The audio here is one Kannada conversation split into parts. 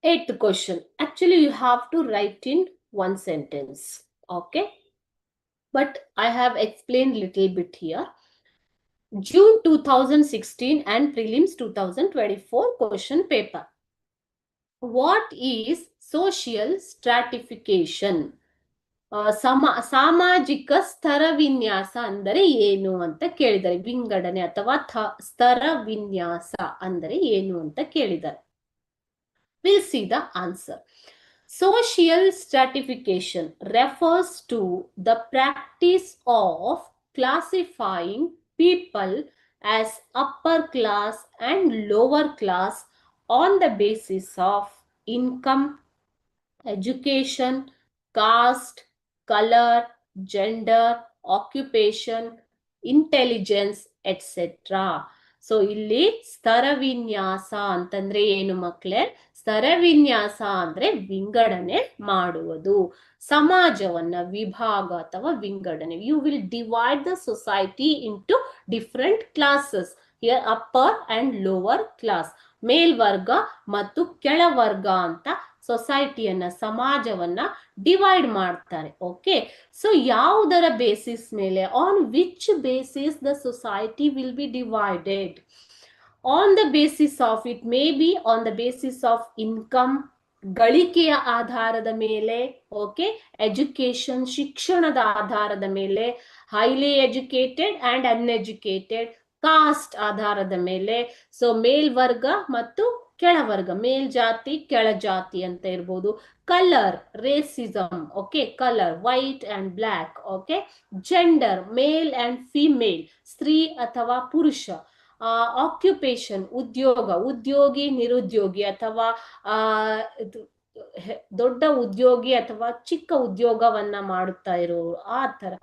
Eighth question. Actually, you have to write in one sentence. Okay. But I have explained little bit here. June 2016 and prelims 2024 question paper. What is social stratification? ಸಾಮಾಜಿಕ ಸ್ತರ ವಿನ್ಯಾಸ ಅಂದರೆ ಏನು ಅಂತ ಕೇಳಿದ್ದಾರೆ. ವಿಂಗಡಣೆ ಅಥವಾ ಸ್ತರ ವಿನ್ಯಾಸ ಅಂದರೆ ಏನು ಅಂತ ಕೇಳಿದ್ದಾರೆ. We'll see the answer. Social stratification refers to the practice of classifying people as upper class and lower class on the basis of income, education, caste, color, gender, occupation, intelligence, etc. So ಇಲ್ಲಿ ಸ್ತರವಿನ್ಯಾಸ ಅಂತಂದ್ರೆ ಏನು ಮಕ್ಕಳೇ? ಸ್ತರವಿನ್ಯಾಸ ಅಂದ್ರೆ ವಿಂಗಡಣೆ ಮಾಡುವುದು, ಸಮಾಜವನ್ನ ವಿಭಾಗ ಅಥವಾ ವಿಂಗಡಣೆ. You will divide the society into different classes. Here upper and lower class, ಮೇಲ್ವರ್ಗ ಮತ್ತು ಕೆಳವರ್ಗ ಅಂತ ಸೊಸೈಟಿಯನ್ನ, ಸಮಾಜವನ್ನ ಡಿವೈಡ್ ಮಾಡ್ತಾರೆ. ಓಕೆ, ಸೊ ಯಾವುದರ ಬೇಸಿಸ್ ಮೇಲೆ, on which basis the society will be divided? On the basis of, it may be on the basis of income, ಗಳಿಕೆಯ ಆಧಾರದ ಮೇಲೆ. ಓಕೆ, ಎಜುಕೇಶನ್, ಶಿಕ್ಷಣದ ಆಧಾರದ ಮೇಲೆ, highly educated and uneducated, caste ಆಧಾರದ ಮೇಲೆ. ಸೊ ಮೇಲ್ವರ್ಗ ಮತ್ತು ಕೆಳವರ್ಗ, ಮೇಲ್ಜಾತಿ ಕೆಳಜಾತಿ ಅಂತ ಇರ್ಬೋದು. Colour, racism. Okay, colour white and black. Okay, gender, male and female, ಸ್ತ್ರೀ ಅಥವಾ ಪುರುಷ. ಆಕ್ಯುಪೇಷನ್, ಉದ್ಯೋಗ, ಉದ್ಯೋಗಿ ನಿರುದ್ಯೋಗಿ, ಅಥವಾ ದೊಡ್ಡ ಉದ್ಯೋಗಿ ಅಥವಾ ಚಿಕ್ಕ ಉದ್ಯೋಗವನ್ನ ಮಾಡುತ್ತಾ ಇರೋರು, ಆ ತರ.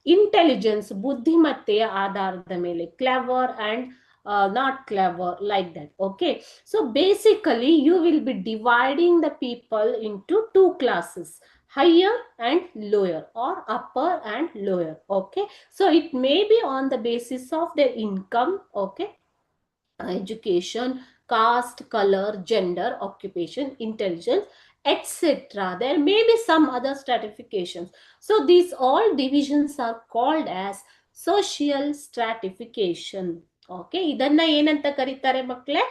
ಇಂಟೆಲಿಜೆನ್ಸ್, ಬುದ್ಧಿಮತ್ತೆಯ ಆಧಾರದ ಮೇಲೆ, clever and not clever, like that. Okay, so basically you will be dividing the people into two classes, higher and lower, or upper and lower. Okay, so it may be on the basis of their income, okay, education, caste, color, gender, occupation, intelligence, etc. There may be some other stratifications. So these all divisions are called as social stratification. Okay, ಇದನ್ನ ಏನಂತ ಕರೀತಾರೆ ಮಕ್ಕಳೇ?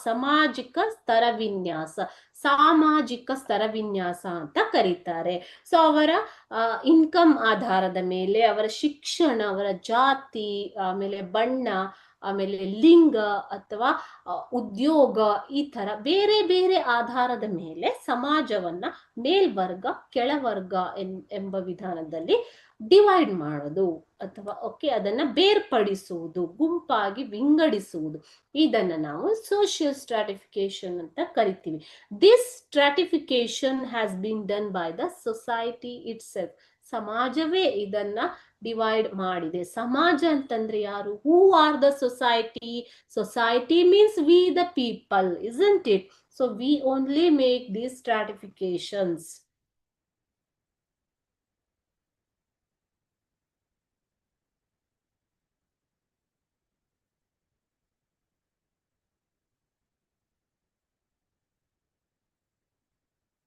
ಸಾಮಾಜಿಕ ಸ್ತರ ವಿನ್ಯಾಸ, ಸಾಮಾಜಿಕ ಸ್ತರ ವಿನ್ಯಾಸ ಅಂತ ಕರೀತಾರೆ. ಸೊ ಅವರ ಇನ್ಕಮ್ ಆಧಾರದ ಮೇಲೆ, ಅವರ ಶಿಕ್ಷಣ, ಅವರ ಜಾತಿ, ಆಮೇಲೆ ಬಣ್ಣ, ಆಮೇಲೆ ಲಿಂಗ ಅಥವಾ ಉದ್ಯೋಗ, ಈ ತರ ಬೇರೆ ಬೇರೆ ಆಧಾರದ ಮೇಲೆ ಸಮಾಜವನ್ನ ಮೇಲ್ವರ್ಗ ಕೆಳವರ್ಗ ಎಂಬ ವಿಧಾನದಲ್ಲಿ ಡಿವೈಡ್ ಮಾಡೋದು, ಅಥವಾ ಓಕೆ ಅದನ್ನ ಬೇರ್ಪಡಿಸುವುದು, ಗುಂಪಾಗಿ ವಿಂಗಡಿಸುವುದು, ಇದನ್ನ ನಾವು ಸೋಷಿಯಲ್ ಸ್ಟ್ರಾಟಿಫಿಕೇಶನ್ ಅಂತ ಕರಿತೀವಿ. This stratification has been done by the society itself. ಸಮಾಜವೇ ಇದನ್ನ ಡಿವೈಡ್ ಮಾಡಿದೆ. ಸಮಾಜ ಅಂತಂದ್ರೆ ಯಾರು? Who are the society? Society means we the people, isn't it? So we only make these stratifications.